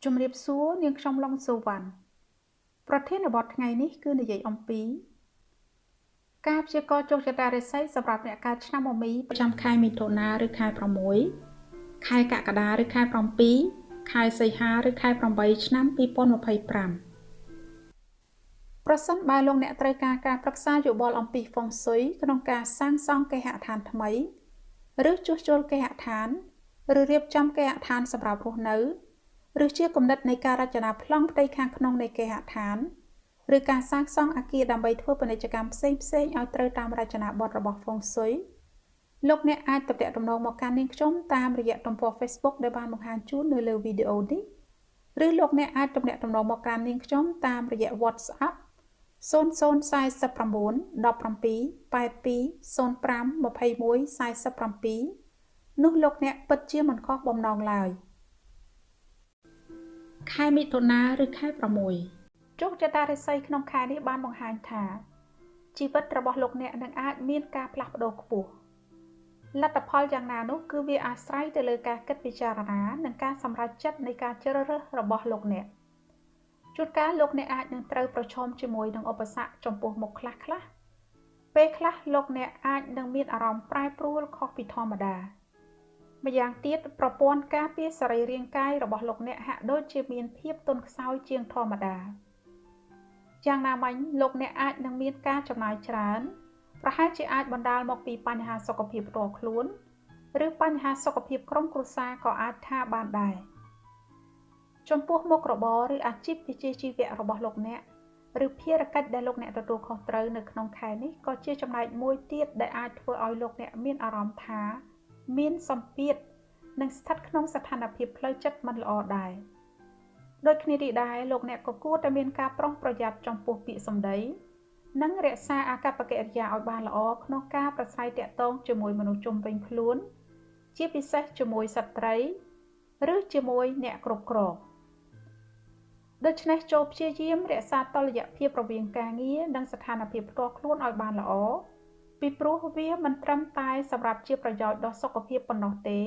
ជំរាបសួរនាងខ្ញុំឡុងសូវ៉ាន់ប្រធានបទថ្ងៃនេះគឺនិយាយអំពីការព្យាករណ៍ជោគជតារាសីសម្រាប់អ្នកកើតឆ្នាំមមីប្រចាំខែមិថុនាឬខែ6ខែកក្កដាឬខែ7ខែសីហាឬខែ8ឆ្នាំ2025ប្រសិនបើលោកអ្នកត្រូវការប្រឹក្សាយោបល់អំពីហ្វុងស៊ុយក្នុងការសាងសង់គេហដ្ឋានថ្មីឬជួសជុលគេហដ្ឋានឬរៀបចំគេហដ្ឋានសម្រាប់រស់នៅឬជាគំនិតនៃការរចនាប្លង់ផ្ទៃខាងក្នុងនៃគេហដ្ឋានឬការសាងសង់អគារដើម្បីធ្វើពាណិជ្ជកម្មផ្សេងៗឲ្យត្រូវតាមរចនាបថរបស់ហ្វុងស៊ុយលោកអ្នកអាចទំនាក់ទំនងមកកាន់នាងខ្ញុំតាមរយៈទំព័រ Facebook ដែលបានបង្ហាញជូននៅលើវីដេអូនេះឬលោកអ្នកអាចទំនាក់ទំនងមកកាន់នាងខ្ញុំតាមរយៈ WhatsApp 0049 17 82 05 21 47នោះលោកអ្នកពិតជាមិនខុសបំណងឡើយខែមិថុនាឬខែ6ជោគជតារាសីក្នុងខែនេះបានបង្ហាញថាជីវិតរបស់លោកអ្នកនឹងអាចមានការផ្លាស់ប្ដូរខ្ពស់លទ្ធផលយ៉ាងណានោះគឺវាអាស្រ័យទៅលើការគិតពិចារណានិងការសម្រេចចិត្តនៃការជ្រើសរើសរបស់លោកអ្នកជួនកាលលោកអ្នកអាចនឹងត្រូវប្រឈមជាមួយនឹងឧបសគ្គចំពោះមុខខ្លះៗពេលខ្លះលោកអ្នកអាចនឹងមានអារម្មណ៍ប្រែប្រួលខុសពីធម្មតាម្យ៉ាងទៀតប្រព័ន្ធការពារសរីរាង្គកាយរបស់លោកអ្នកហាក់ដូចជាមានភាពទន់ខ្សោយជាងធម្មតាយ៉ាងណាមិញលោកអ្នកអាចនឹងមានការចំណាយច្រើនប្រហែលជាអាចបណ្ដាលមកពីបញ្ហាសុខភាពផ្ទាល់ខ្លួនឬបញ្ហាសុខភាពក្រុមគ្រួសារក៏អាចថាបានដែរចំពោះមុខរបរឬអាជីពវិជ្ជាជីវៈរបស់លោកអ្នកឬភារកិច្ចដែលលោកអ្នកទទួលខុសត្រូវនៅក្នុងខែនេះក៏ជាចំណែកមួយទៀតដែលអាចធ្វើឲ្យលោកអ្នកមានអារម្មណ៍ថាមានសម្ពាធនិងស្ថិតក្នុងស្ថានភាពផ្លូវចិត្តមិនល្អដែរដូចគ្នានេះដែរលោកអ្នកក៏គួរតែមានការប្រុងប្រយ័ត្នចំពោះពាក្យសម្ដីនិងរក្សាអាកប្បកិរិយាឲ្យបានល្អក្នុងការប្រស្រ័យទាក់ទងជាមួយមនុស្សជុំវិញខ្លួនជាពិសេសជាមួយស្ត្រីឬជាមួយអ្នកគ្រប់គ្រងដូច្នេះចូលព្យាយាមរក្សាតុល្យភាពរវាងការងារនិងស្ថានភាពផ្ទាល់ខ្លួនឲ្យបានល្អពីព្រោះវាមិនត្រឹមតែសម្រាប់ជាប្រយោជន៍ដល់សុខភាពប៉ុណ្ណោះទេ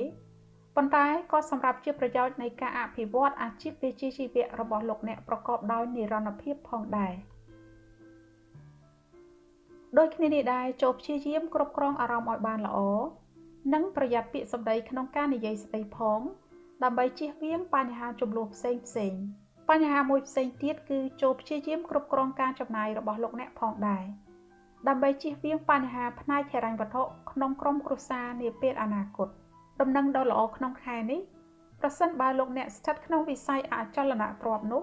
ប៉ុន្តែក៏សម្រាប់ជាប្រយោជន៍នៃការអភិវឌ្ឍអាជីពវិជ្ជាជីវៈរបស់លោកអ្នកប្រកបដោយនិរន្តរភាពផងដែរដូចគ្នានេះដែរចូលព្យាយាមគ្រប់គ្រងអារម្មណ៍ឲ្យបានល្អនិងប្រយ័ត្នពាក្យសម្ដីក្នុងការនិយាយស្ដីផងដើម្បីជៀសវាងបញ្ហាជម្លោះផ្សេងបញ្ហាមួយផ្សេងទៀតគឺចូលព្យាយាមគ្រប់គ្រងការចំណាយរបស់លោកអ្នកផងដែរដើម្បីជៀសវាងបញ្ហាផ្នែកហិរញ្ញវត្ថុក្នុងក្រុមគ្រួសារនាពេលអនាគតដំណឹងដ៏ល្អក្នុងខែនេះប្រសិនបើលោកអ្នកស្ថិតក្នុងវិស័យអចលនទ្រព្យនោះ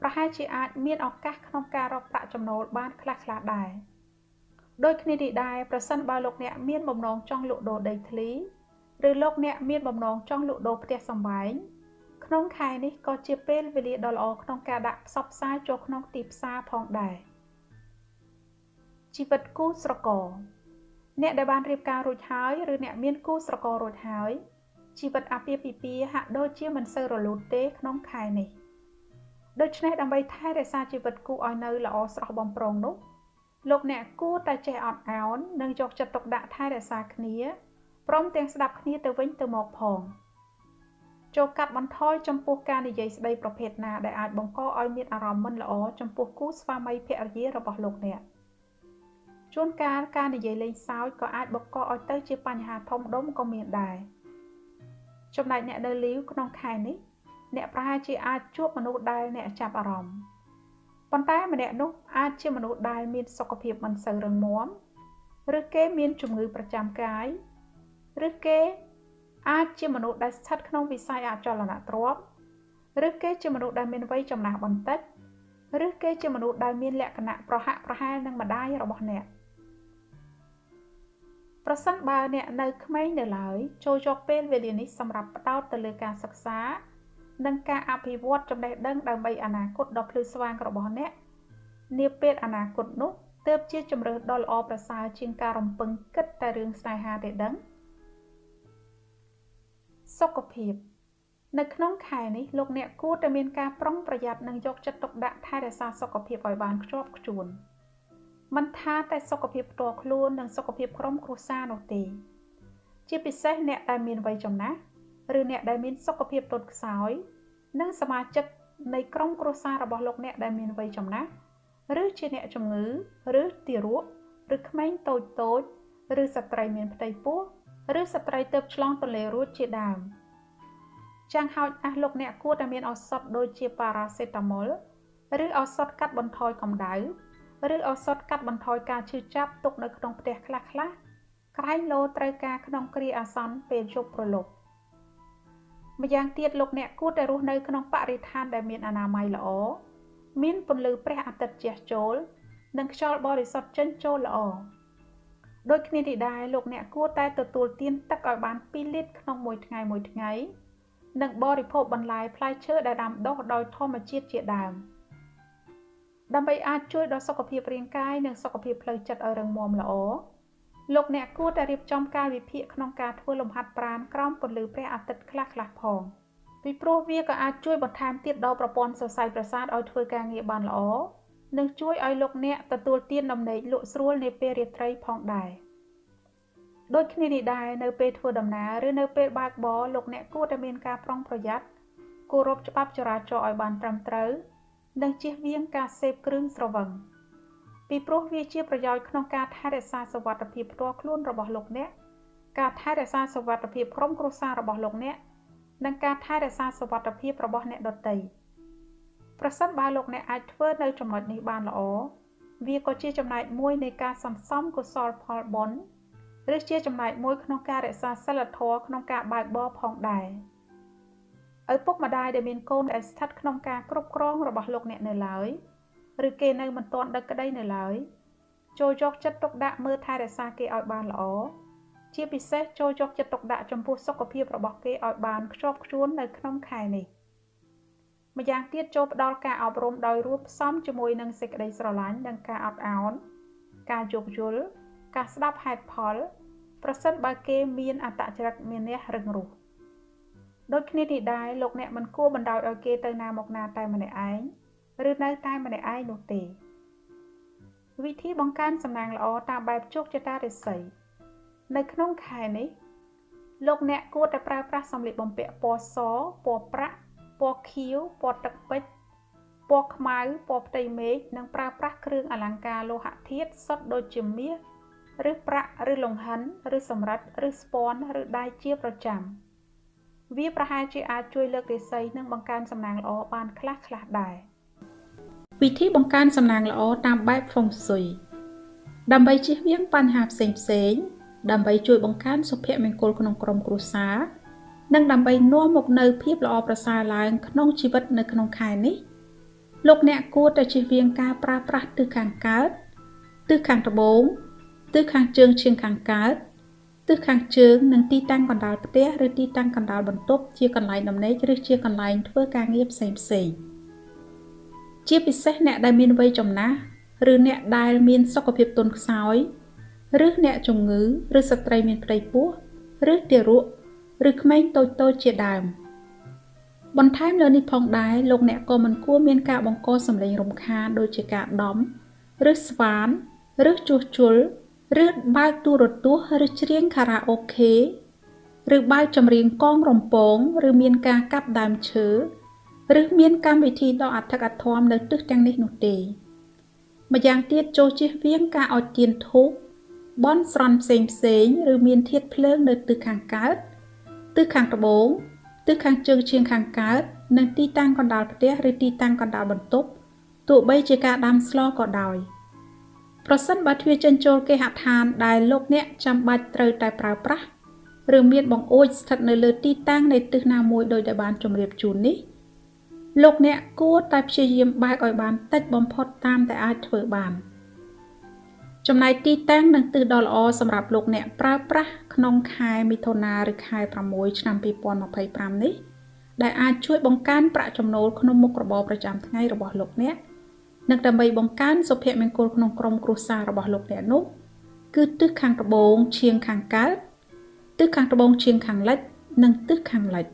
ប្រហែលជាអាចមានឱកាសក្នុងការរកប្រាក់ចំណូលបានខ្លះៗដែរដូចគ្នានេះដែរប្រសិនបើលោកអ្នកមានបំណងចង់លក់ដូរដីធ្លីឬលោកអ្នកមានបំណងចង់លក់ដូរផ្ទះសម្បែងក្នុងខែនេះក៏ជាពេលវេលាដ៏ល្អក្នុងការដាក់ផ្សព្វផ្សាយចូលក្នុងទីផ្សារផងដែរជីវិតគូស្រករអ្នកដែលបានរៀបការរួចហើយឬអ្នកមានគូស្រកររួចហើយជីវិតអាពាហ៍ពិពាហ៍ហាក់ដូចជាមិនសូវរលូនទេក្នុងខែនេះដូច្នេះដើម្បីថែរក្សាជីវិតគូឲ្យនៅល្អស្រស់បំព្រងនោះលោកអ្នកគួរតែចេះអត់ឱននិងយកចិត្តទុកដាក់ថែរក្សាគ្នាព្រមទាំងស្ដាប់គ្នាទៅវិញទៅមកផងចូលកាត់បន្ថយចំពោះការនិយាយស្ដីប្រភេទណាដែលអាចបង្កឲ្យមានអារម្មណ៍មិនល្អចំពោះគូស្វាមីភរិយារបស់លោកអ្នកជួនកាលការនិយាយលេងសើចក៏អាចបង្កឲ្យទៅជាបញ្ហាធំដុំក៏មានដែរចំណែកអ្នកនៅលីវក្នុងខែនេះអ្នកប្រហែលជាអាចជួបមនុស្សដែលអ្នកចាប់អារម្មណ៍ប៉ុន្តែម្នាក់នោះអាចជាមនុស្សដែលមានសុខភាពមិនសូវរឹងមាំឬគេមានជំងឺប្រចាំកាយឬគេអាចជាមនុស្សដែលស្ថិតក្នុងវិស័យអចលនទ្រព្យឬគេជាមនុស្សដែលមានវ័យចំណាស់បន្តិចឬគេជាមនុស្សដែលមានលក្ខណៈប្រហាក់ប្រហែលនឹងម្ដាយរបស់អ្នកប្រសិនបើអ្នកនៅក្មេងនៅឡើយចូលយកពេលវេលានេះសម្រាប់ផ្ដោតទៅលើការសិក្សានិងការអភិវឌ្ឍចំណេះដឹងដើម្បីអនាគតដ៏ភ្លឺស្វាងរបស់អ្នកនាពេលអនាគតនោះទើបជាជម្រើសដ៏ល្អប្រសើរជាងការរំពឹងគិតតែរឿងស្នេហាទេដឹងសុខភាពនៅក្នុងខែនេះលោកអ្នកគួរតែមានការប្រុងប្រយ័ត្ននិងយកចិត្តទុកដាក់ថែរក្សាសុខភាពឲ្យបានខ្ជាប់ខ្ជួនមិនថាតែសុខភាពផ្ទាល់ខ្លួននិងសុខភាពក្រុមគ្រួសារនោះទេជាពិសេសអ្នកដែលមានវ័យចំណាស់ឬអ្នកដែលមានសុខភាពទន់ខ្សោយ និងសមាជិកនៃក្រុមគ្រួសាររបស់លោកអ្នកដែលមានវ័យចំណាស់ឬជាអ្នកជំងឺឬទារកឬក្មេងតូចឬស្ត្រីមានផ្ទៃពោះឬស្ត្រីទើបឆ្លងទន្លេរួចជាដើមចាំងហោចណាស់លោកអ្នកគួរតែមានឱសថដូចជាប៉ារ៉ាសេតាមុលឬឱសថកាត់បន្ថយកម្ដៅឬឱសថកាត់បន្ថយការឈឺចាប់ទុកនៅក្នុងផ្ទះខ្លះក្រែងលោត្រូវការក្នុងគ្រាអាសន្នពេលយប់ព្រលប់ម្យ៉ាងទៀតលោកអ្នកគួរតែរស់នៅក្នុងបរិស្ថានដែលមានអនាម័យល្អមានពន្លឺព្រះអាទិត្យជះចូលនិងខ្យល់បរិសុទ្ធចេញចូលល្អដូចគ្នានេះដែរលោកអ្នកគួរតែទទួលទានទឹកឲ្យបាន2លីត្រក្នុងមួយថ្ងៃនិងបរិភោគបន្លែផ្លែឈើដែលដាំដុះដោយធម្មជាតិជាដើមដើម្បីអាចជួយដល់សុខភាពរាងកាយនិងសុខភាពផ្លូវចិត្តឲ្យរឹងមាំល្អលោកអ្នកគួរតែរៀបចំកាលវិភាគក្នុងការធ្វើលំហាត់ប្រាណក្រោមពន្លឺព្រះអាទិត្យខ្លះផងពីព្រោះវាក៏អាចជួយបន្ថែមទៀតដល់ប្រព័ន្ធសរសៃប្រសាទឲ្យធ្វើការងារបានល្អនិងជួយឲ្យលោកអ្នកទទួលទានដំណេកលក់ស្រួលនាពេលរាត្រីផងដែរដូចគ្នានេះដែរនៅពេលធ្វើដំណើរឬនៅពេលបើកបរលោកអ្នកគួរតែមានការប្រុងប្រយ័ត្នគោរពច្បាប់ចរាចរណ៍ឲ្យបានត្រឹមត្រូវនិងជៀសវាងការសេពគ្រឿងស្រវឹងពីព្រោះវាជាប្រយោជន៍ក្នុងការថែរក្សាសុវត្ថិភាពផ្ទាល់ខ្លួនរបស់លោកអ្នកការថែរក្សាសុវត្ថិភាពក្រុមគ្រួសាររបស់លោកអ្នកនិងការថែរក្សាសុវត្ថិភាពរបស់អ្នកដទៃប្រសិនបើលោកអ្នកអាចធ្វើនៅចំណុចនេះបានល្អវាក៏ជាចំណែកមួយនៃការសន្សំកុសលផលបុណ្យឬជាចំណែកមួយក្នុងការរក្សាសីលធម៌ក្នុងការបើកបរផងដែរឪពុកម្ដាយដែលមានកូនដែលស្ថិតក្នុងការគ្រប់គ្រងរបស់លោកអ្នកនៅឡើយឬគេនៅមិនទាន់ដឹកក្តីនៅឡើយចូលយកចិត្តទុកដាក់មើលថែរក្សាគេឲ្យបានល្អជាពិសេសចូលយកចិត្តទុកដាក់ចំពោះសុខភាពរបស់គេឲ្យបានខ្ជាប់ខ្ជួននៅក្នុងខែនេះម្យ៉ាងទៀតចូលផ្ដល់ការអប់រំដោយរួមផ្សំជាមួយនឹងសេចក្តីស្រឡាញ់និងការអត់ឱនការយោគយល់ការស្ដាប់ហេតុផលប្រសិនបើគេមានអត្តចរិតមានះរឹងរូសដូចគ្នានេះដែរលោកអ្នកមិនគួរបណ្ដោយឲ្យគេទៅណាមកណាតែម្នាក់ឯងឬនៅតែម្នាក់ឯងនោះទេវិធីបង្កើនសំណាងល្អតាមបែបជោគជតារាសីនៅក្នុងខែនេះលោកអ្នកគួរតែប្រើប្រាស់សម្លៀកបំពាក់ពណ៌សពណ៌ប្រាក់ពណ៌ខៀវពណ៌ទឹកពេជ្រពណ៌ខ្មៅពណ៌ផ្ទៃមេឃនិងប្រើប្រាស់គ្រឿងអលង្ការលោហៈធាតុសុទ្ធដូចជាមាសឬប្រាក់ឬលង្ហិនឬសំរឹទ្ធឬស្ពាន់ឬដៃជាប្រចាំវាប្រហែលជាអាចជួយលើករាសីនិងបង្កើនសំណាងល្អបានខ្លះដែរវិធីបង្កើនសំណាងល្អតាមបែបហ្វុងស៊ុយដើម្បីជៀសវាងបញ្ហាផ្សេងដើម្បីជួយបង្កើនសុភមង្គលក្នុងក្រុមគ្រួសារនិងដើម្បីនាំមកនូវភាពល្អប្រសើរឡើងក្នុងជីវិតនៅក្នុងខែនេះលោកអ្នកគួរតែជៀសវាងការប្រើប្រាស់ទិសខាងកើតទិសខាងត្បូងទិសខាងជើងឈៀងខាងកើតទិសខាងជើងនិងទីតាំងកណ្ដាលផ្ទះឬទីតាំងកណ្ដាលបន្ទប់ជាកន្លែងដំណេកឬជាកន្លែងធ្វើការងារផ្សេងជាពិសេសអ្នកដែលមានវ័យចំណាស់ឬអ្នកដែលមានសុខភាពទន់ខ្សោយឬអ្នកជំងឺឬស្ត្រីមានផ្ទៃពោះឬទារកឬក្មេងតូចជាដើមបន្ថែមលើនេះផងដែរលោកអ្នកក៏មិនគួរមានការបង្កសំឡេងរំខានដូចជាការដំឬស្វានឬជួសជុលឬបើកទូរទស្សន៍ឬច្រៀងខារ៉ាអូខេឬបើកចម្រៀងកងរំពងឬមានការកាប់ដើមឈើឬមានកម្មវិធីដ៏អធិកអធមនៅទិសទាំងនេះនោះទេម្យ៉ាងទៀតចូលជៀសវាងការអុជទៀនធូបបន់ស្រន់ផ្សេងឬមានធាតុភ្លើងនៅទិសខាងកើតទិសខាងត្បូងទិសខាងជើងឈៀងខាងកើតនិងទីតាំងកណ្ដាលផ្ទះឬទីតាំងកណ្ដាលបន្ទប់ទោះបីជាការដាំស្លក៏ដោយប្រសិនបើទ្វារចេញចូលគេហដ្ឋានដែលលោកអ្នកចាំបាច់ត្រូវតែប្រើប្រាស់ឬមានបង្អួចស្ថិតនៅលើទីតាំងនៃទិសណាមួយដោយដែលបានជម្រាបជូននេះលោកអ្នកគួរតែព្យាយាមបើកឲ្យបានតិចបំផុតតាមតែអាចធ្វើបានចំណែកទីតាំងនិងទិសដ៏ល្អសម្រាប់លោកអ្នកប្រើប្រាស់ក្នុងខែមិថុនាឬខែ6ឆ្នាំ2025នេះដែលអាចជួយបង្កើនប្រាក់ចំណូលក្នុងមុខរបរប្រចាំថ្ងៃរបស់លោកអ្នកនិងដើម្បីបង្កើនសុភមង្គលក្នុងក្រុមគ្រួសាររបស់លោកអ្នកនោះគឺទិសខាងត្បូងឈៀងខាងកើតទិសខាងត្បូងឈៀងខាងលិចនិងទិសខាងលិច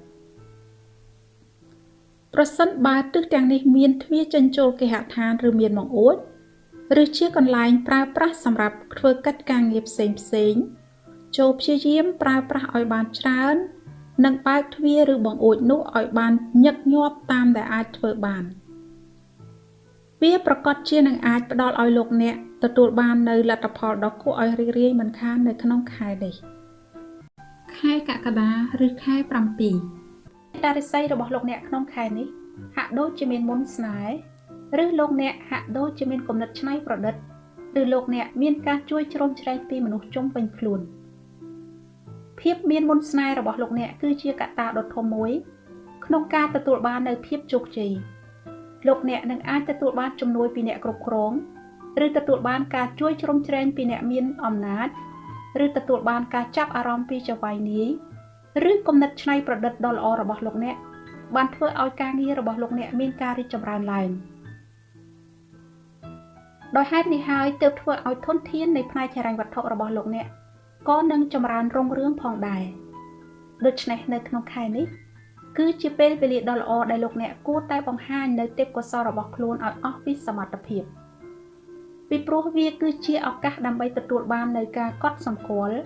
ប្រសិនបើទិសទាំងនេះមានទ្វារចេញចូលគេហដ្ឋានឬមានបង្អួចឬជាកន្លែងប្រើប្រាស់សម្រាប់ធ្វើកិច្ចការងារផ្សេងចូលព្យាយាមប្រើប្រាស់ឲ្យបានច្រើន និងបើកទ្វារឬបង្អួចនោះឲ្យបានញឹកញាប់តាមដែលអាចធ្វើបានវាប្រកាសជានឹងអាចផ្ដល់ឲ្យលោកអ្នកទទួលបាននៅលទ្ធផលដ៏គួរឲ្យរីករាយមិនខាននៅក្នុងខែនេះខែកក្កដាឬខែ7តារាសីរបស់លោកអ្នកក្នុងខែនេះហាក់ដូចជាមានមុនស្នេហ៍ឬលោកអ្នកហាក់ដូចជាមានគំនិតច្នៃប្រឌិតឬលោកអ្នកមានការជួយជ្រោមជ្រែងពីមនុស្សជុំវិញខ្លួនភាពមានមុនស្នេហ៍របស់លោកអ្នកគឺជាកត្តាដ៏ធំមួយក្នុងការទទួលបាននូវភាពជោគជ័យលោកអ្នកនឹងអាចទទួលបានជំនួយពីអ្នកគ្រប់គ្រងឬទទួលបានការជួយជ្រោមជ្រែងពីអ្នកមានអំណាចឬទទួលបានការចាប់អារម្មណ៍ពីចៅហ្វាយនាយឬគំនិតច្នៃប្រឌិតដ៏ល្អរបស់លោកអ្នកបានធ្វើឲ្យការងាររបស់លោកអ្នកមានការរីកចម្រើនឡើងដោយហេតុនេះហើយទើបធ្វើឲ្យធនធាននៃផ្នែកហិរញ្ញវត្ថុរបស់លោកអ្នកក៏នឹងចម្រើនរុងរឿងផងដែរដូច្នេះនៅក្នុងខែនេះគឺជាពេលវេលាដ៏ល្អដែលលោកអ្នកគួរតែបង្ហាញនៅទេពកោសល្យរបស់ខ្លួនឲ្យអស់ពីសមត្ថភាពពីព្រោះវាគឺជាឱកាសដើម្បីទទួលបាននូវការកត់សម្គាល់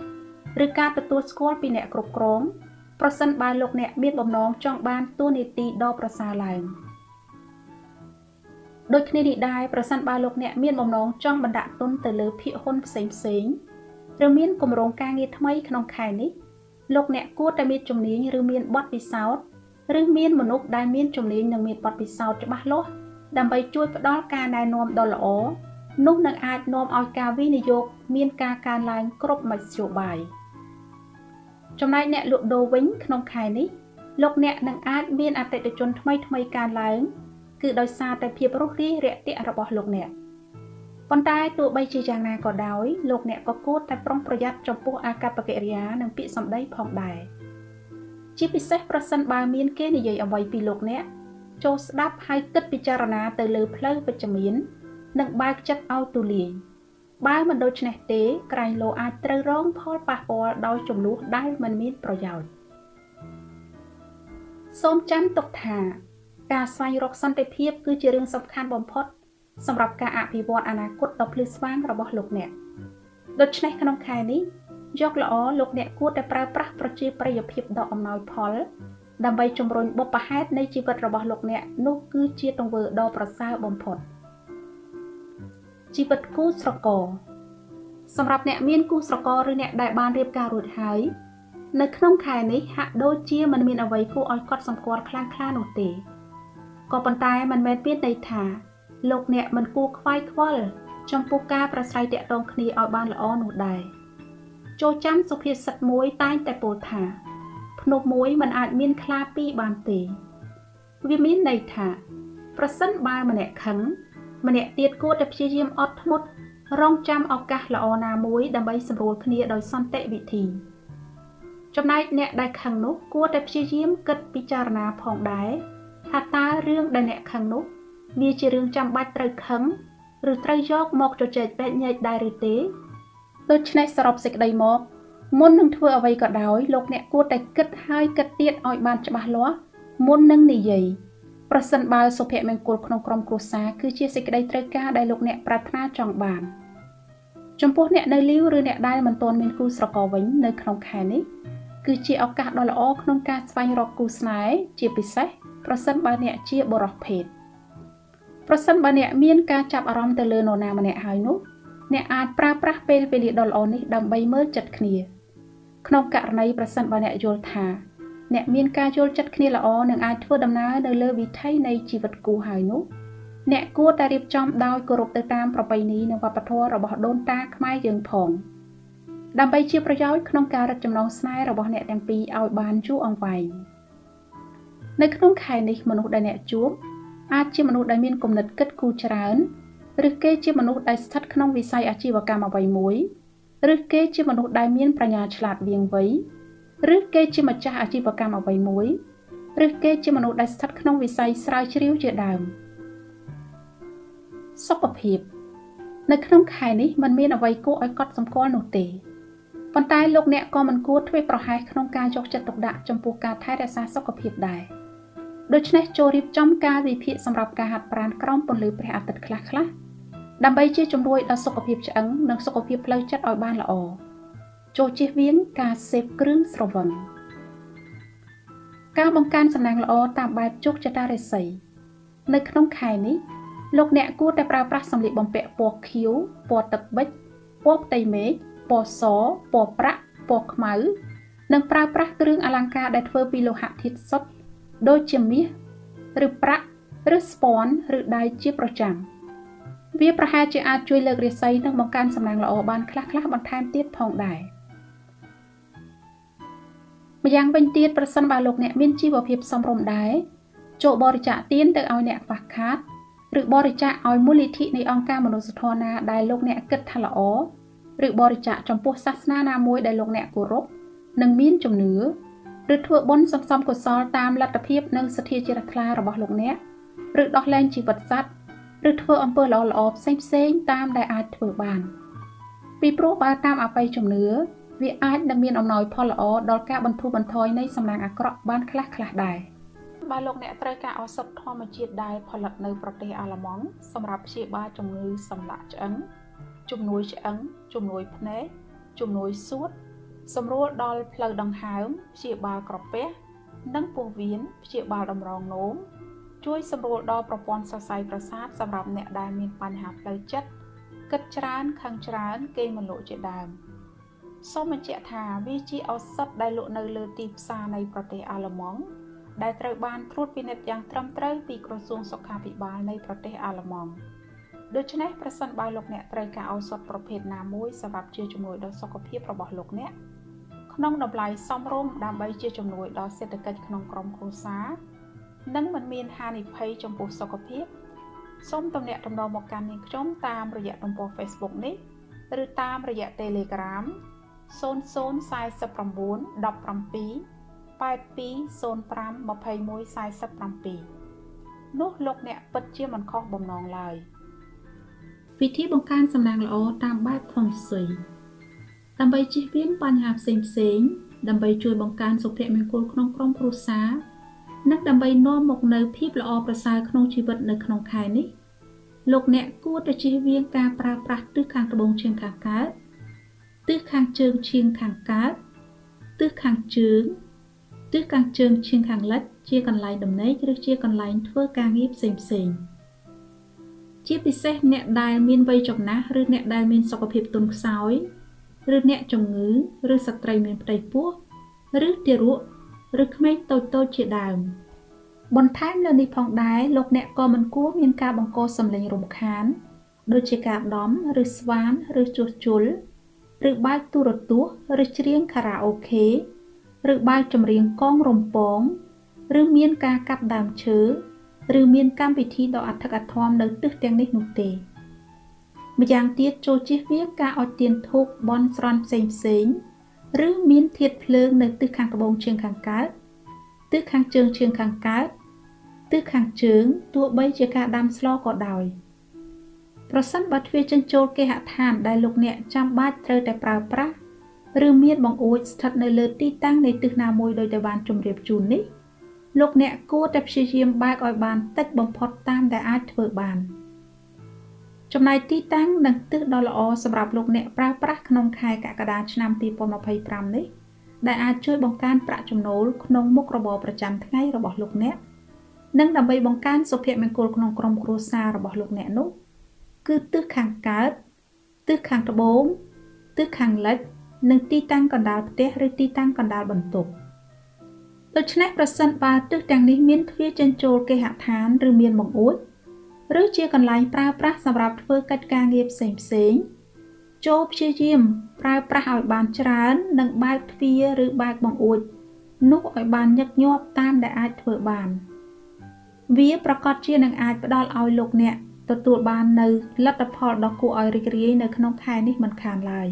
ឬការទទួលស្គាល់ពីអ្នកគ្រប់គ្រងប្រសិនបើលោកអ្នកមានបំណងចង់បានតួនាទីដ៏ប្រសើរឡើងដូចគ្នានេះដែរប្រសិនបើលោកអ្នកមានបំណងចង់បណ្ដាក់ទុនទៅលើភាគហ៊ុនផ្សេងឬមានគម្រោងការងារថ្មីក្នុងខែនេះលោកអ្នកគួរតែមានជំនាញឬមានបទពិសោធន៍ឬមានមនុស្សដែលមានជំនាញនិងមានបទពិសោធន៍ច្បាស់លាស់ដើម្បីជួយផ្ដល់ការណែនាំដ៏ល្អនោះនឹងអាចនាំឲ្យការវិនិយោគមានការកើនឡើងគ្រប់មធ្យោបាយចំណែកអ្នកលក់ដូរវិញក្នុងខែនេះលោកអ្នកនឹងអាចមានអតិថិជនថ្មីកើនឡើងគឺដោយសារតែភាពរុះរាយរាក់ទាក់របស់លោកអ្នកប៉ុន្តែទោះបីជាយ៉ាងណាក៏ដោយលោកអ្នកក៏គួរតែប្រុងប្រយ័ត្នចំពោះអាកប្បកិរិយានិងពាក្យសម្ដីផងដែរជាពិសេសប្រសិនបើមានគេនិយាយអ្វីពីលោកអ្នកចូលស្ដាប់ហើយគិតពិចារណាទៅលើផ្លូវវិជ្ជមាននិងបើកចិត្តឲ្យទូលាយបើមិនដូច្នេះទេក្រែងលោអាចត្រូវរងផលប៉ះពាល់ដោយចំនួនដែលមិនមានប្រយោជន៍សូមចាំទុកថាការស្វែងរកសន្តិភាពគឺជារឿងសំខាន់បំផុតសម្រាប់ការអភិវឌ្ឍអនាគតដ៏ភ្លឺស្វាងរបស់លោកអ្នកដូច្នេះក្នុងខែនេះយកល្អលោកអ្នកគួរតែប្រើប្រាស់ប្រជាប្រិយភាពដ៏អំណោយផលដើម្បីជំរុញបុព្វហេតុនៃជីវិតរបស់លោកអ្នកនោះគឺជាទង្វើដ៏ប្រសើរបំផុតជីវិតគូស្រករសម្រាប់អ្នកមានគូស្រករឬអ្នកដែលបានរៀបការរួចហើយនៅក្នុងខែនេះហាក់ដូចជាមិនមានអ្វីគួរឲ្យកត់សម្គាល់ខ្លាំងក្លានោះទេក៏ប៉ុន្តែមិនមែនមានន័យថាលោកអ្នកមិនគួរខ្វាយខ្វល់ចំពោះការប្រស្រ័យទាក់ទងគ្នាឲ្យបានល្អនោះដែរចូលចាំសុភាសិតមួយតែងតែពោលថាភ្នំមួយមិនអាចមានខ្លាពីរបានទេវាមានន័យថាប្រសិនបើម្នាក់ខឹងម្នាក់ទៀតគួរតែព្យាយាមអត់ធ្មត់រងចាំឱកាសល្អណាមួយដើម្បីសម្រួលគ្នាដោយសន្តិវិធីចំណែកអ្នកដែលខឹងនោះគួរតែព្យាយាមគិតពិចារណាផងដែរថាតើរឿងដែលអ្នកខឹងនោះវាជារឿងចាំបាច់ត្រូវខឹងឬត្រូវយកមកជជែកបែកញែកដែរឬទេដូច្នេះសរុបសេចក្តីមកមុននឹងធ្វើអ្វីក៏ដោយលោកអ្នកគួរតែគិតហើយគិតទៀតឲ្យបានច្បាស់លាស់មុននឹងនិយាយប្រសិនបើសុភមង្គលក្នុងក្រុមគ្រួសារគឺជាសេចក្តីត្រូវការដែលលោកអ្នកប្រាថ្នាចង់បានចំពោះអ្នកនៅលីវឬអ្នកដែលមិនទាន់មានគូស្រករវិញនៅក្នុងខែនេះគឺជាឱកាសដ៏ល្អក្នុងការស្វែងរកគូស្នេហ៍ជាពិសេសប្រសិនបើអ្នកជាបុរសភេទប្រសិនបើអ្នកមានការចាប់អារម្មណ៍ទៅលើនរណាម្នាក់ហើយនោះអ្នកអាចប្រើប្រាស់ពេលវេលាដ៏ល្អនេះដើម្បីមើលចិត្តគ្នាក្នុងករណីប្រសិនបើអ្នកយល់ថាអ្នកមានការយល់ចិត្តគ្នាល្អនិងអាចធ្វើដំណើរនៅលើវិថីនៃជីវិតគូហើយនោះអ្នកគួរតែរៀបចំដោយគោរពទៅតាមប្រពៃណីនិងវប្បធម៌របស់ដូនតាខ្មែរយើងផងដើម្បីជាប្រយោជន៍ក្នុងការរឹតចំណងស្នេហ៍របស់អ្នកទាំងពីរឲ្យបានយូរអង្វែងនៅក្នុងខែនេះមនុស្សដែលអ្នកជួបអាចជាមនុស្សដែលមានគំនិតគិតគូរច្រើនឬគេជាមនុស្សដែលស្ថិតក្នុងវិស័យអាជីវកម្មអ្វីមួយឬគេជាមនុស្សដែលមានប្រាជ្ញាឆ្លាតវៀងវៃឬគេជាម្ចាស់អាជីវកម្មអ្វីមួយឬគេជាមនុស្សដែលស្ថិតក្នុងវិស័យស្រាវជ្រាវជាដើមសុខភាពនៅក្នុងខែនេះมันមានអ្វីគួរឲ្យកត់សម្គាល់នោះទេប៉ុន្តែលោកអ្នកក៏មិនគួរធ្វេសប្រហែសក្នុងការយកចិត្តទុកដាក់ចំពោះការថែរក្សាសុខភាពដែរដូច្នេះចូលរៀបចំការវិភាគសម្រាប់ការហាត់ប្រាណក្រោមពន្លឺព្រះអាទិត្យខ្លះៗដើម្បីជាជំនួយដល់សុខភាពឆ្អឹងនិងសុខភាពផ្លូវចិត្តឲ្យបានល្អចូលជៀសវាងការសេពគ្រឿងស្រវឹង ការបង្កើនសំណាងល្អតាមបែបជោគជតារាសីនៅក្នុងខែនេះលោកអ្នកគួរតែប្រើប្រាស់សម្លៀកបំពាក់ពណ៌ខៀវពណ៌ទឹកប៊ិចពណ៌ផ្ទៃមេឃពណ៌សពណ៌ប្រាក់ពណ៌ខ្មៅនិងប្រើប្រាស់គ្រឿងអលង្ការដែលធ្វើពីលោហៈធាតុសុទ្ធដូចជាមាសឬប្រាក់ឬស្ពាន់ឬដៃជាប្រចាំវាប្រហែលជាអាចជួយលើករាសីនិងបង្កើនសំណាងល្អបានខ្លះៗបន្ថែមទៀតផងដែរម្យ៉ាងវិញទៀតប្រសិនបើលោកអ្នកមានជីវភាពសមរម្យដែរចូលបរិច្ចាគទានទៅឲ្យអ្នកខ្វះខាតឬបរិច្ចាគឲ្យមូលនិធិនៃអង្គការមនុស្សធម៌ណាដែលលោកអ្នកគិតថាល្អឬបរិច្ចាគចំពោះសាសនាណាមួយដែលលោកអ្នកគោរពនិងមានជំនឿឬធ្វើបុណ្យសន្សំកុសលតាមលទ្ធភាពនិងសទ្ធាជ្រះថ្លារបស់លោកអ្នកឬដោះលែងជីវិតសត្វឬធ្វើអំពើល្អៗផ្សេងៗតាមដែលអាចធ្វើបានពីព្រោះបើតាមអបិយជំនឿវាអាចនឹងមានអំណោយផលល្អដល់ការបន្ធូរបន្ថយនៃសំណាងអាក្រក់បានខ្លះៗដែរបើលោកអ្នកត្រូវការឱសថធម្មជាតិដែលផលិតនៅប្រទេសអាល្លឺម៉ង់សម្រាប់ព្យាបាលជំងឺសម្លាក់ឆ្អឹងជំនួយឆ្អឹងជំនួយភ្នែកជំនួយសួតសម្រួលដល់ផ្លូវដង្ហើមព្យាបាលក្រពះនិងពោះវៀនព្យាបាលតម្រងនោមជួយសម្រួលដល់ប្រព័ន្ធសរសៃប្រសាទសម្រាប់អ្នកដែលមានបញ្ហាផ្លូវចិត្តគិតច្រើនខឹងច្រើនគេងមិនលក់ជាដើមសូមបញ្ជាក់ថាវាជាឱសថដែលលក់នៅលើទីផ្សារនៃប្រទេសអាល្លឺម៉ង់ដែលត្រូវបានត្រួតពិនិត្យយ៉ាងត្រឹមត្រូវពីក្រសួងសុខាភិបាលនៃប្រទេសអាល្លឺម៉ង់ដូច្នេះប្រសិនបើលោកអ្នកត្រូវការឱសថប្រភេទណាមួយសម្រាប់ជាជំនួយដល់សុខភាពរបស់លោកអ្នកក្នុងតម្លៃសមរម្យដើម្បីជាជំនួយដល់សេដ្ឋកិច្ចក្នុងក្រុមគ្រួសារនិងមិនមានហានិភ័យចំពោះសុខភាពសូមទំនាក់ទំនងមកកាន់នាងខ្ញុំតាមរយៈទំព័រ Facebook នេះឬតាមរយៈ Telegram 004982052147នោះលោកអ្នកពិតជាមិនខុសបំណងឡើយវិធីបង្កើនសំណាងល្អតាមបែបផុងស៊ុយដើម្បីជៀសវាងបញ្ហាផ្សេងៗដើម្បីជួយបង្កើនសុភមង្គលក្នុងក្រុមគ្រួសារនិងដើម្បីនាំមកនូវភាពល្អប្រសើរក្នុងជីវិតនៅក្នុងខែនេះលោកអ្នកគួរតែជៀសវាងការប្រើប្រាស់ទិសខាងត្បូងឈាងខាងកើតទិសខាងជើងឈាងខាងកើតទិសខាងជើងទិសខាងជើងឈាងខាងលិចជាកន្លែងដំណេកឬជាកន្លែងធ្វើការងារផ្សេងៗជាពិសេសអ្នកដែលមានវ័យចំណាស់ឬអ្នកដែលមានសុខភាពទន់ខ្សោយឬអ្នកជំងឺឬស្ត្រីមានផ្ទៃពោះឬទារកឬក្មេងតូចៗជាដើមបន្ថែមលើនេះផងដែរលោកអ្នកក៏មិនគួរមានការបង្កសំឡេងរំខានដូចជាការដំឬស្វានឬជួសជុលឬបើកទូរទស្សន៍ឬច្រៀងខារ៉ាអូខេឬបើកចម្រៀងកងរំពងឬមានការកាប់ដើមឈើឬមានកម្មវិធីដ៏អធិកអធមនៅទិសទាំងនេះនោះទេម្យ៉ាងទៀតចូលជៀសវាងការអុជទៀនធូបបន់ស្រន់ផ្សេងៗឬមានធាតុភ្លើងនៅទិសខាងត្បូងជើងខាងកើតទិសខាងជើងឈាងខាងកើតទិសខាងជើងទោះបីជាការដាំស្លក៏ដោយប្រសិនបើទ្វារចេញចូលគេហដ្ឋានដែលលោកអ្នកចាំបាច់ត្រូវតែប្រើប្រាស់ឬមានបង្អួចស្ថិតនៅលើទីតាំងនៃទិសណាមួយដោយតែបានជម្រាបជូននេះលោកអ្នកគួរតែព្យាយាមបើកឲ្យបានតិចបំផុតតាមដែលអាចធ្វើបានចំណែកទីតាំងនិងទិសដ៏ល្អសម្រាប់លោកអ្នកប្រើប្រាស់ក្នុងខែកក្កដាឆ្នាំ2025នេះដែលអាចជួយបង្កើនប្រាក់ចំណូលក្នុងមុខរបរប្រចាំថ្ងៃរបស់លោកអ្នកនិងដើម្បីបង្កើនសុភមង្គលក្នុងក្រុមគ្រួសាររបស់លោកអ្នកនោះគឺទិសខាងកើតទិសខាងត្បូងទិសខាងលិចនិងទីតាំងកណ្ដាលផ្ទះឬទីតាំងកណ្ដាលបន្ទប់ដូច្នេះប្រសិនបើទិសទាំងនេះមានទ្វារចេញចូលគេហដ្ឋានឬមានបង្អួចឬជាកន្លែងប្រើប្រាស់សម្រាប់ធ្វើកិច្ចការងារផ្សេងៗចូលព្យាយាមប្រើប្រាស់ឲ្យបានច្រើននិងបើកទ្វារឬបើកបង្អួចនោះឲ្យបានញឹកញាប់តាមដែលអាចធ្វើបានវាប្រកាសជានឹងអាចផ្ដល់ឲ្យលោកអ្នកទទួលបាននៅលទ្ធផលដ៏គួរឲ្យរីករាយនៅក្នុងខែនេះមិនខានឡើយ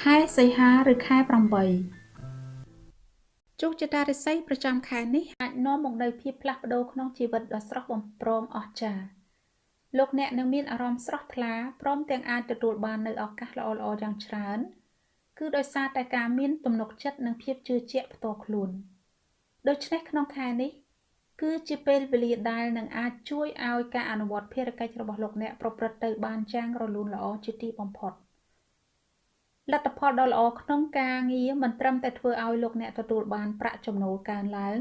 ខែសីហាឬខែ8ជោគជតារាសីប្រចាំខែនេះអាចនាំមកនូវភាពផ្លាស់ប្ដូរក្នុងជីវិតដ៏ស្រស់បំព្រងអស្ចារ្យលោកអ្នកនឹងមានអារម្មណ៍ស្រស់ថ្លាព្រមទាំងអាចទទួលបាននូវឱកាសល្អៗយ៉ាងច្រើនគឺដោយសារតែការមានទំនុកចិត្តនិងភាពជឿជាក់ផ្ទាល់ខ្លួនដូច្នេះក្នុងខែនេះគឺជាពេលវេលាដែលនឹងអាចជួយឲ្យការអនុវត្តភារកិច្ចរបស់លោកអ្នកប្រព្រឹត្តទៅបានយ៉ាងរលូនល្អជាទីបំផុត លទ្ធផលដ៏ល្អក្នុងការងារមិនត្រឹមតែធ្វើឲ្យលោកអ្នកទទួលបានប្រាក់ចំណូលកើនឡើង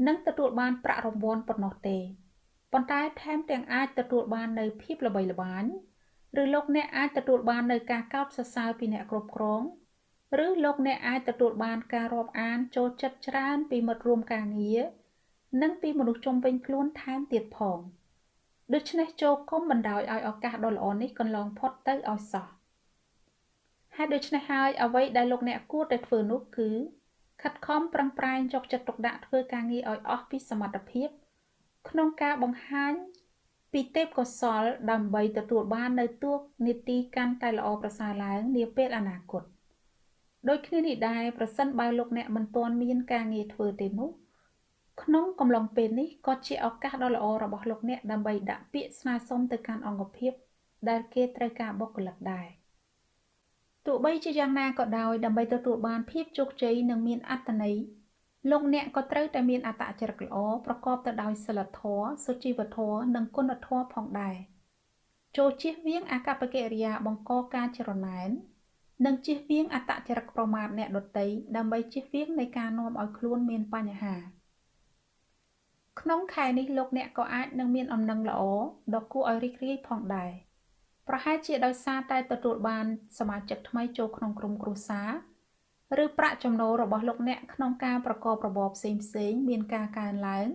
និងទទួលបានប្រាក់រង្វាន់ប៉ុណ្ណោះទេប៉ុន្តែថែមទាំងអាចទទួលបាននូវភាពល្បីល្បាញឬលោកអ្នកអាចទទួលបាននូវការកោតសរសើរពីអ្នកគ្រប់គ្រងឬលោកអ្នកអាចទទួលបានការរាប់អានចូលចិត្តច្រើនពីមិត្តរួមការងារនិងពីមនុស្សជុំវិញខ្លួនថែមទៀតផងដូច្នេះចូលគុំបណ្ដោយឲ្យឱកាសដ៏ល្អនេះកន្លងផុតទៅឲ្យសោះហេតុដូច្នេះហើយអ្វីដែលលោកអ្នកគួរតែធ្វើនោះគឺខិតខំប្រឹងប្រែងយកចិត្តទុកដាក់ធ្វើការងារឲ្យអស់ពីសមត្ថភាពក្នុងការបង្ហាញពីទេពកោសល្យដើម្បីទទួលបាននូវតួនាទីកាន់តែល្អប្រសើរឡើងនាពេលអនាគតដូចគ្នានេះដែរប្រសិនបើលោកអ្នកមិនទាន់មានការងារធ្វើទេនោះក្នុងកំឡុងពេលនេះក៏ជាឱកាសដ៏ល្អរបស់លោកអ្នកដើម្បីដាក់ពាក្យស្នើសុំទៅកាន់អង្គភាពដែលគេត្រូវការបុគ្គលិកដែរទោះបីជាយ៉ាងណាក៏ដោយដើម្បីទទួលបានភាពជោគជ័យនិងមានអត្ថន័យលោកអ្នកក៏ត្រូវតែមានអត្តចរិតល្អប្រកបទៅដោយសីលធម៌សុជីវធម៌និងគុណធម៌ផងដែរចូលជៀសវាងអាកប្បកិរិយាបង្កការច្រណែននិងជៀសវាងអត្តចរិតប្រមាថអ្នកដទៃដើម្បីជៀសវាងនៃការនាំឲ្យខ្លួនមានបញ្ហាក្នុងខែនេះលោកអ្នកក៏អាចនឹងមានអំណឹងល្អដ៏គួរឲ្យរីករាយផងដែរប្រហែលជាដោយសារតែទទួលបានសមាជិកថ្មីចូលក្នុងក្រុមគ្រួសារឬប្រាក់ចំណូលរបស់លោកអ្នកក្នុងការប្រកបរបរផ្សេងៗមានការកើនឡើង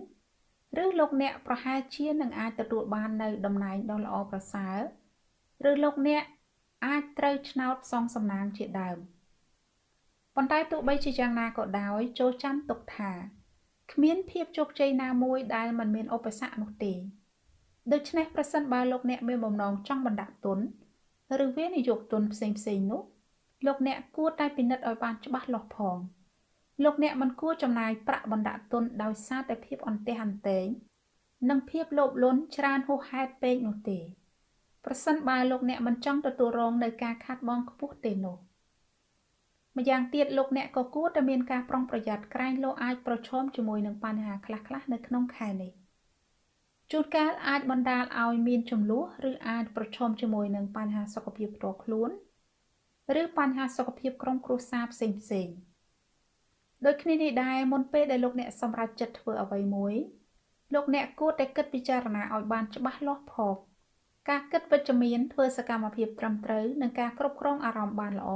ឬលោកអ្នកប្រហែលជានឹងអាចទទួលបាននៅតំណែងដ៏ល្អប្រសើរឬលោកអ្នកអាចត្រូវឆ្នោតសងសំណាងជាដើមប៉ុន្តែទោះបីជាយ៉ាងណាក៏ដោយចូលចាំទុកថាគ្មានភាពជោគជ័យណាមួយដែលមិនមានឧបសគ្គនោះទេដូច្នេះប្រសិនបើលោកអ្នកមានបំណងចង់បណ្ដាក់ទុនឬវិនិយោគទុនផ្សេងៗនោះលោកអ្នកគួរតែពិនិត្យឲ្យបានច្បាស់លាស់ផងលោកអ្នកមិនគួរចំណាយប្រាក់បណ្ដាក់ទុនដោយសារតែភាពអន្ទះអន្ទែងនិងភាពលោភលន់ច្រើនហួសហេតុពេកនោះទេប្រសិនបើលោកអ្នកមិនចង់ទទួលរងនៅការខាតបង់ខ្ពស់ទេនោះម្យ៉ាងទៀតលោកអ្នកក៏គួរតែមានការប្រុងប្រយ័ត្នក្រែងលោអាចប្រឈមជាមួយនឹងបញ្ហាខ្លះៗនៅក្នុងខែនេះជួនកាលអាចបណ្ដាលឲ្យមានជម្លោះឬអាចប្រឈមជាមួយនឹងបញ្ហាសុខភាពផ្ទាល់ខ្លួនឬបញ្ហាសុខភាពក្រុមគ្រួសារផ្សេងៗដូចគ្នានេះដែរមុនពេលដែលលោកអ្នកសម្រេចចិត្តធ្វើអ្វីមួយលោកអ្នកគួរតែគិតពិចារណាឲ្យបានច្បាស់លាស់ផងការគិតវិជ្ជមានធ្វើសកម្មភាពត្រឹមត្រូវនិងការគ្រប់គ្រងអារម្មណ៍បានល្អ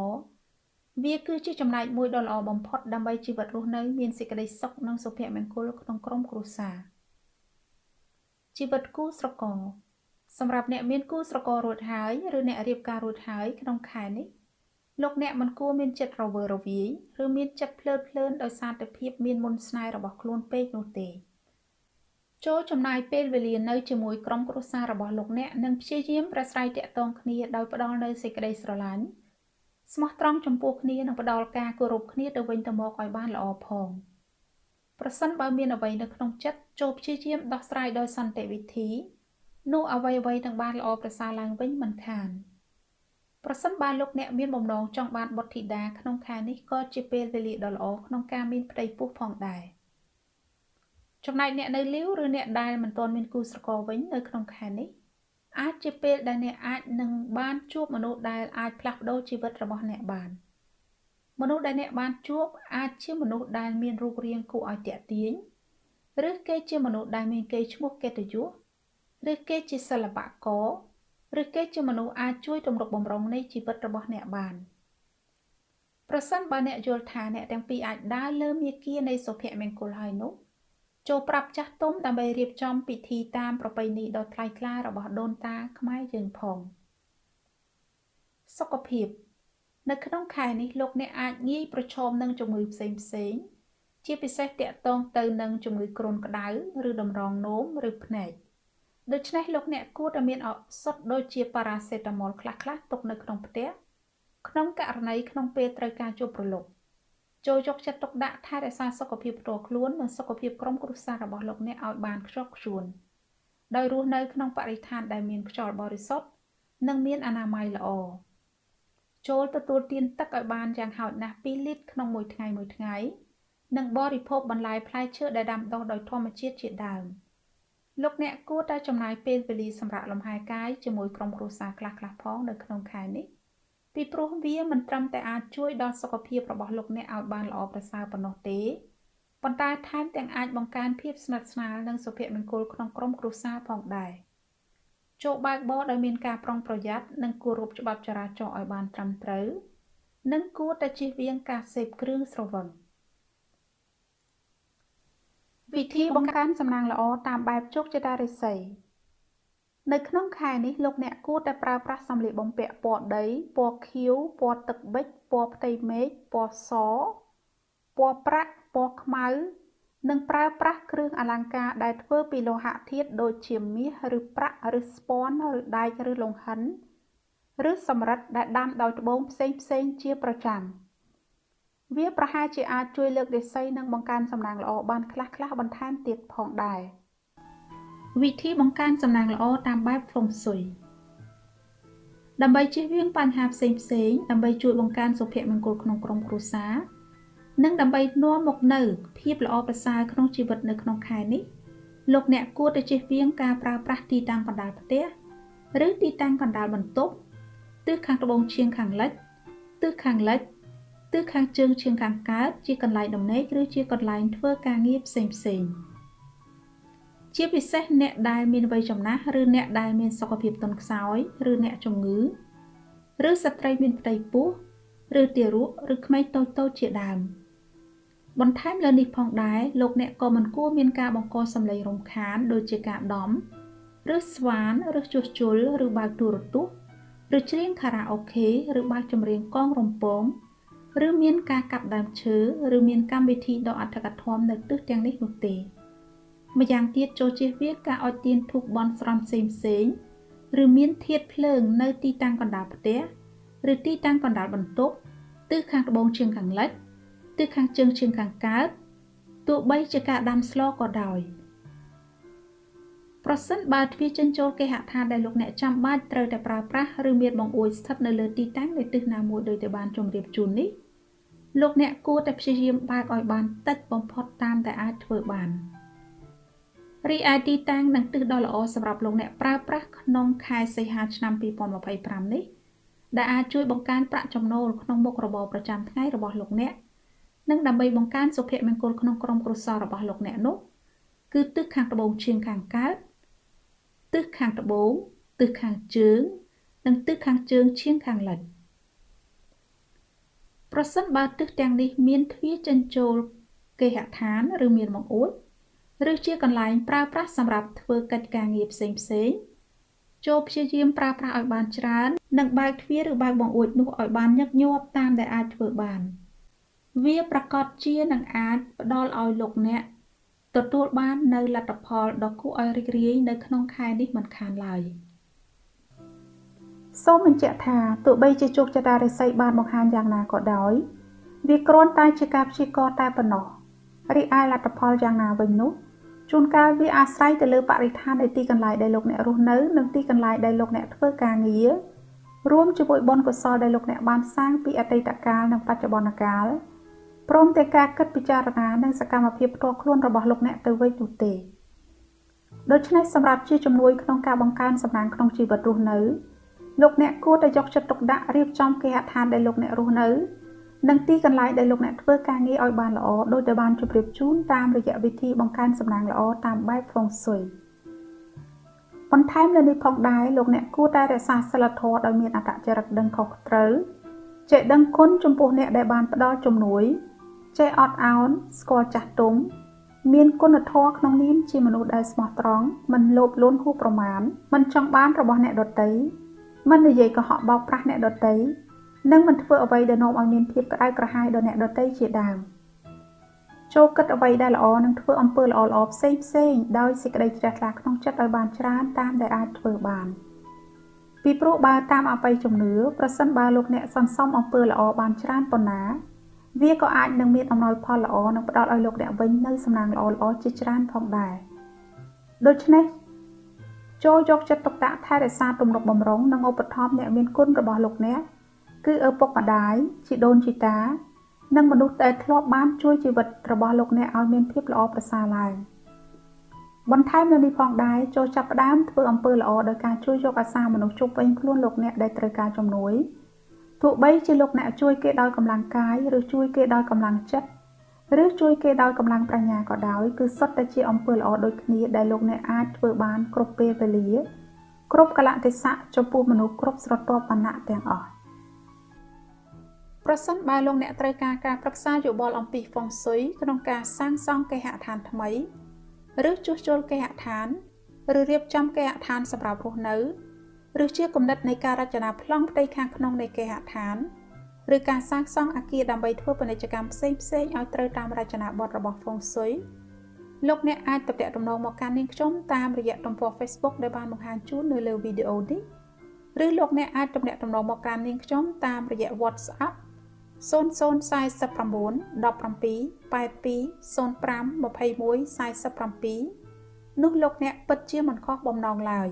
វាគឺជាចំណែកមួយដ៏ល្អបំផុតដើម្បីជីវិតរស់នៅមានសេចក្តីសុខនិងសុភមង្គលក្នុងក្រុមគ្រួសារជីវិតគូស្រករសម្រាប់អ្នកមានគូស្រកររួចហើយឬអ្នករៀបការរួចហើយក្នុងខែនេះលោកអ្នកមិនគួរមានចិត្តរវើរវាយឬមានចិត្តភ្លើតភ្លើនដោយសារតែភាពមានមន្តស្នេហ៍របស់ខ្លួនពេកនោះទេចូលចំណាយពេលវេលានៅជាមួយក្រុមគ្រួសាររបស់លោកអ្នកនិងព្យាយាមប្រាស្រ័យទាក់ទងគ្នាដោយផ្ដល់នូវសេចក្តីស្រឡាញ់ស្មោះត្រង់ចំពោះគ្នានិងផ្ដល់ការគោរពគ្នាទៅវិញទៅមកឲ្យបានល្អផងប្រសិនបើមានអ្វីនៅក្នុងចិត្តចូលព្យាយាមដោះស្រាយដោយសន្តិវិធីនោះអ្វីៗនឹងបានល្អប្រសើរឡើងវិញមិនខានប្រសិនបើលោកអ្នកមានបំណងចង់បានបុត្រធីតាក្នុងខែនេះក៏ជាពេលវេលាដ៏ល្អក្នុងការមានប្តីពោះផងដែរចំណែកអ្នកនៅលីវឬអ្នកដែលមិនទាន់មានគូស្រករវិញនៅក្នុងខែនេះអាចជាពេលដែលអ្នកអាចនឹងបានជួបមនុស្សដែលអាចផ្លាស់ប្ដូរជីវិតរបស់អ្នកបានមនុស្សដែលអ្នកបានជួបអាចជាមនុស្សដែលមានរូបរាងគួរឲ្យទាក់ទាញឬគេជាមនុស្សដែលមានកេរ្តិ៍ឈ្មោះកិត្តិយសឬគេជាសិល្បករឬគេជាមនុស្សអាចជួយទម្រង់បំរុងនៃជីវិតរបស់អ្នកបានប្រសិនបើអ្នកយល់ថាអ្នកទាំងពីរអាចដើរលើមាគ៌ានៃសុភមង្គលហើយនោះចូលប្រាប់ចាស់ទុំដើម្បីរៀបចំពិធីតាមប្រពៃណីដ៏ថ្លៃថ្លារបស់ដូនតាខ្មែរយើងផងសុខភាពនៅក្នុងខែនេះលោកអ្នកអាចងាយប្រឈមនឹងជំងឺផ្សេងៗជាពិសេសទាក់ទងទៅនឹងជំងឺគ្រុនក្តៅឬតម្រងនោមឬភ្នែកដូច្នេះលោកអ្នកគួរតែមានឱសថដូចជាប៉ារ៉ាសេតាមុលខ្លះៗទុកនៅក្នុងផ្ទះក្នុងករណីក្នុងពេលត្រូវការជួបប្រឡប់ចូលយកចិត្តទុកដាក់ថែរក្សាសុខភាពផ្ទាល់ខ្លួននិងសុខភាពក្រុមគ្រួសាររបស់លោកអ្នកឲ្យបានខ្ជាប់ខ្ជួនដោយរស់នៅក្នុងបរិស្ថានដែលមានខ្យល់បរិសុទ្ធនិងមានអនាម័យល្អចូលទទួលទានទឹកឲ្យបានយ៉ាងហោចណាស់2លីត្រក្នុងមួយថ្ងៃនិងបរិភោគបន្លែផ្លែឈើដែលដាំដុះដោយធម្មជាតិជាដើមលោកអ្នកគួរតែចំណាយពេលវេលាសម្រាប់លំហែកាយជាមួយក្រុមគ្រួសារខ្លះៗផងនៅក្នុងខែនេះ ពីព្រោះវាមិនត្រឹមតែអាចជួយដល់សុខភាពរបស់លោកអ្នកឲ្យបានល្អប្រសើរប៉ុណ្ណោះទេប៉ុន្តែថែមទាំងអាចបង្កើនភាពស្និទ្ធស្នាលនិងសុភមង្គលក្នុងក្រុមគ្រួសារផងដែរចូលបើកបរដោយមានការប្រុងប្រយ័ត្ននិងគោរពច្បាប់ចរាចរណ៍ឲ្យបានត្រឹមត្រូវនិងគួរតែជៀសវាងការសេពគ្រឿងស្រវឹងវិធីបង្កើនសំណាងល្អតាមបែបជោគជតារាសីនៅក្នុងខែនេះលោកអ្នកគួរតែប្រើប្រាស់សម្លៀកបំពាក់ពណ៌ដីពណ៌ខៀវពណ៌ទឹកប៊ិចពណ៌ផ្ទៃមេឃពណ៌សពណ៌ប្រាក់ពណ៌ខ្មៅនិងប្រើប្រាស់គ្រឿងអលង្ការដែលធ្វើពីលោហៈធាតុដូចជាមាសឬប្រាក់ឬស្ពាន់ឬដែកឬលង្ហិនឬសំរឹទ្ធដែលដាំដោយត្បូងផ្សេងជាប្រចាំវាប្រហែលជាអាចជួយលើករាសីនិងបង្កើនសំណាងល្អបានខ្លះបន្ថែមទៀតផងដែរវិធីបង្កើនសំណាងល្អតាមបែបហ្វុងស៊ុយដើម្បីជៀសវាងបញ្ហាផ្សេងដើម្បីជួយបង្កើនសុភមង្គលក្នុងក្រុមគ្រួសារនិងដើម្បីនាំមកនូវភាពល្អប្រសើរក្នុងជីវិតនៅក្នុងខែនេះលោកអ្នកគួរតែជៀសវាងការប្រើប្រាស់ទីតាំងកណ្ដាលផ្ទះឬទីតាំងកណ្ដាលបន្ទប់ទិសខាងត្បូងឈៀងខាងលិចទិសខាងលិចទិសខាងជើងឈៀងខាងកើតជាកន្លែងដំណេកឬជាកន្លែងធ្វើការងារផ្សេងជាពិសេសអ្នកដែលមានវ័យចំណាស់ឬអ្នកដែលមានសុខភាពទន់ខ្សោយឬអ្នកជំងឺឬស្ត្រីមានផ្ទៃពោះឬទារកឬក្មេងតូចជាដើមបន្ថែមលើនេះផងដែរលោកអ្នកក៏មិនគួរមានការបង្កសំឡេងរំខានដូចជាការដំឬស្វានឬជួសជុលឬបើកទូរទស្សន៍ឬច្រៀងខារ៉ាអូខេឬបើកចម្រៀងកងរំពងឬមានការកាប់ដើមឈើឬមានកម្មវិធីដ៏អធិកអធមនៅទិសទាំងនេះនោះទេម្យ៉ាងទៀតចូលជៀសវាងការអុជទៀនធូបបន់ស្រន់ផ្សេងឬមានធាតុភ្លើងនៅទីតាំងកណ្ដាលផ្ទះឬទីតាំងកណ្ដាលបន្ទប់ទិសខាងត្បូងឈៀងខាងលិចទិសខាងជើងឈៀងខាងកើតទោះបីជាការដាំស្លក៏ដោយប្រសិនបើទ្វារចេញចូលគេហដ្ឋានដែលលោកអ្នកចាំបាច់ត្រូវតែប្រើប្រាស់ឬមានបង្អួចស្ថិតនៅលើទីតាំងនៃទិសណាមួយដោយតែបានជម្រាបជូននេះលោកអ្នកគួរតែព្យាយាមបើកឲ្យបានតិចបំផុតតាមដែលអាចធ្វើបានរីឯទីតាំងនិងទិសដ៏ល្អសម្រាប់លោកអ្នកប្រើប្រាស់ក្នុងខែសីហាឆ្នាំ2025នេះដែលអាចជួយបង្កើនប្រាក់ចំណូលក្នុងមុខរបរប្រចាំថ្ងៃរបស់លោកអ្នកនិងដើម្បីបង្កើនសុភមង្គលក្នុងក្រុមគ្រួសាររបស់លោកអ្នកនោះគឺទិសខាងត្បូងឈៀងខាងកើតទិសខាងត្បូងទិសខាងជើងនិងទិសខាងជើងឈៀងខាងលិចប្រសិនបើទិសទាំងនេះមានទ្វារចេញចូលគេហដ្ឋានឬមានបង្អួចឬជាកន្លែងប្រើប្រាស់សម្រាប់ធ្វើកិច្ចការងារផ្សេងចូលព្យាយាមប្រើប្រាស់ឲ្យបានច្រើននិងបើកទ្វារឬបើកបង្អួចនោះឲ្យបានញឹកញាប់តាមដែលអាចធ្វើបានវាប្រកាសជានឹងអាចផ្ដល់ឲ្យលោកអ្នកទទួលបាននូវលទ្ធផលដ៏គួរឲ្យរីករាយនៅក្នុងខែនេះមិនខានឡើយសូមបញ្ជាក់ថាទោះបីជាជោគជតារាសីបានបង្ហាញយ៉ាងណាក៏ដោយវាគ្រាន់តែជាការព្យាករណ៍តែប៉ុណ្ណោះរីឯលទ្ធផលយ៉ាងណាវិញនោះជួនកាលវាអាស្រ័យទៅលើបរិស្ថាននៃទីកន្លែងដែលលោកអ្នករស់នៅនិងទីកន្លែងដែលលោកអ្នកធ្វើការងាររួមជាមួយបុណ្យកុសលដែលលោកអ្នកបានសាងពីអតីតកាលនិងបច្ចុប្បន្នកាលព្រមទាំងការគិតពិចារណានិងសកម្មភាពផ្ទាល់ខ្លួនរបស់លោកអ្នកទៅវិញនោះទេដូច្នេះសម្រាប់ជាជំនួយក្នុងការបង្កើនសំណាងក្នុងជីវិតរស់នៅលោកអ្នកគួរតែយកចិត្តទុកដាក់រៀបចំគេហដ្ឋានដែលលោកអ្នករស់នៅនិងទីកន្លែងដែលលោកអ្នកធ្វើការងារឲ្យបានល្អដោយតែបានជម្រាបជូនតាមរយៈវិធីបង្កើនសំណាងល្អតាមបែបហ្វុងស៊ុយបន្ថែមលើនេះផងដែរលោកអ្នកគួរតែរក្សាសីលធម៌ដោយមានអត្តចរិតដឹងខុសត្រូវចេះដឹងគុណចំពោះអ្នកដែលបានផ្ដល់ជំនួយចេះអត់ឱនស្គាល់ចាស់ទុំមានគុណធម៌ក្នុងនាមជាមនុស្សដែលស្មោះត្រង់មិនលោភលន់ហួសប្រមាណមិនចង់បានរបស់អ្នកដទៃមិននិយាយកុហកបោកប្រាស់អ្នកដទៃនិងមិនធ្វើអ្វីដែលនាំឲ្យមានភាពក្តៅក្រហាយដល់អ្នកដទៃជាដើមចូលគិតអ្វីដែលល្អនិងធ្វើអំពើល្អផ្សេងដោយសេចក្តីជ្រះថ្លាក្នុងចិត្តឲ្យបានច្រើនតាមដែលអាចធ្វើបានពីព្រោះបើតាមអបិយជំនឿប្រសិនបើលោកអ្នកសន្សំអំពើល្អបានច្រើនប៉ុណ្ណាវាក៏អាចនឹងមានអំណោយផលល្អនិងផ្ដល់ឲ្យលោកអ្នកវិញនូវសំណាងល្អជាច្រើនផងដែរដូច្នេះចូលយកចិត្តទុកដាក់ថែរក្សាទំនុកបម្រុងនិងឧបត្ថម្ភអ្នកមានគុណរបស់លោកអ្នកគឺឪពុកម្ដាយជីដូនជីតានិងមនុស្សដែលធ្លាប់បានជួយជីវិតរបស់លោកអ្នកឲ្យមានភាពល្អប្រសើរឡើងបន្ថែមលើនេះផងដែរចូលចាប់ផ្ដើមធ្វើអំពើល្អដោយការជួយយកអាសាមនុស្សជុំវិញខ្លួនលោកអ្នកដែលត្រូវការជំនួយ ទោះបីជាលោកអ្នកជួយគេដោយកម្លាំងកាយឬជួយគេដោយកម្លាំងចិត្តឬជួយគេដោយកម្លាំងប្រាជ្ញាក៏ដោយគឺសុទ្ធតែជាអំពើល្អដូចគ្នាដែលលោកអ្នកអាចធ្វើបានគ្រប់ពេលវេលាគ្រប់កលៈទេសៈចំពោះមនុស្សគ្រប់ស្រទាប់វណ្ណៈទាំងអស់ប្រសិនបើលោកអ្នកត្រូវការការប្រឹក្សាយោបល់អំពីហ្វុងស៊ុយក្នុងការសាងសង់គេហដ្ឋានថ្មីឬជួសជុលគេហដ្ឋានឬរៀបចំគេហដ្ឋានសម្រាប់រស់នៅឬជាគំនិតនៃការរចនាប្លង់ផ្ទៃខាងក្នុងនៃគេហដ្ឋានឬការសាងសង់អគារដើម្បីធ្វើពាណិជ្ជកម្មផ្សេងៗឲ្យត្រូវតាមរចនាបថរបស់ហ្វុងស៊ុយលោកអ្នកអាចទំនាក់ទំនងមកកាន់នាងខ្ញុំតាមរយៈទំព័រ Facebook ដែលបានបង្ហាញជូននៅលើវីដេអូនេះឬលោកអ្នកអាចទំនាក់ទំនងមកកាន់នាងខ្ញុំតាមរយៈ WhatsApp 0049 17 82 05 21 47នោះលោកអ្នកពិតជាមិនខុសបំណងឡើយ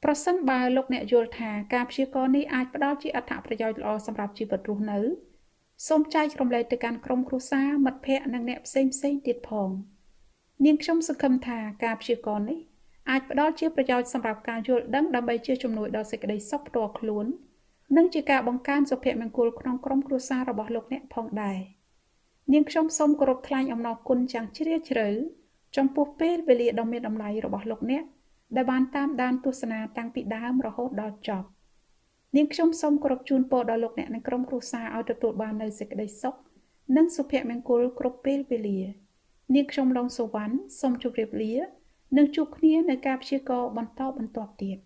ប្រសិនបើលោកអ្នកយល់ថាការព្យាករណ៍នេះអាចផ្ដល់ជាអត្ថប្រយោជន៍ល្អសម្រាប់ជីវិតរស់នៅសូមចែករំលែកទៅកាន់ក្រុមគ្រួសារមិត្តភ័ក្តិនិងអ្នកផ្សេងទៀតផងនាងខ្ញុំសង្ឃឹមថាការព្យាករណ៍នេះអាចផ្ដល់ជាប្រយោជន៍សម្រាប់ការយល់ដឹងដើម្បីជាជំនួយដល់សេចក្តីសុខផ្ទាល់ខ្លួននិងជាការបង្កើនសុភមង្គលក្នុងក្រុមគ្រួសាររបស់លោកអ្នកផងដែរនាងខ្ញុំសូមគោរពថ្លែងអំណរគុណយ៉ាងជ្រាលជ្រៅចំពោះពេលវេលាដ៏មានតម្លៃរបស់លោកអ្នកដែលបានតាមដានទស្សនាតាំងពីដើមរហូតដល់ចប់នាងខ្ញុំសូមគោរពជូនពរដល់លោកអ្នកនិងក្រុមគ្រួសារឲ្យទទួលបាននូវសេចក្តីសុខនិងសុភមង្គលគ្រប់ពេលវេលានាងខ្ញុំឡុងសុវណ្ណសូមជម្រាបលានិងជួបគ្នានៅការព្យាករណ៍បន្តទៀត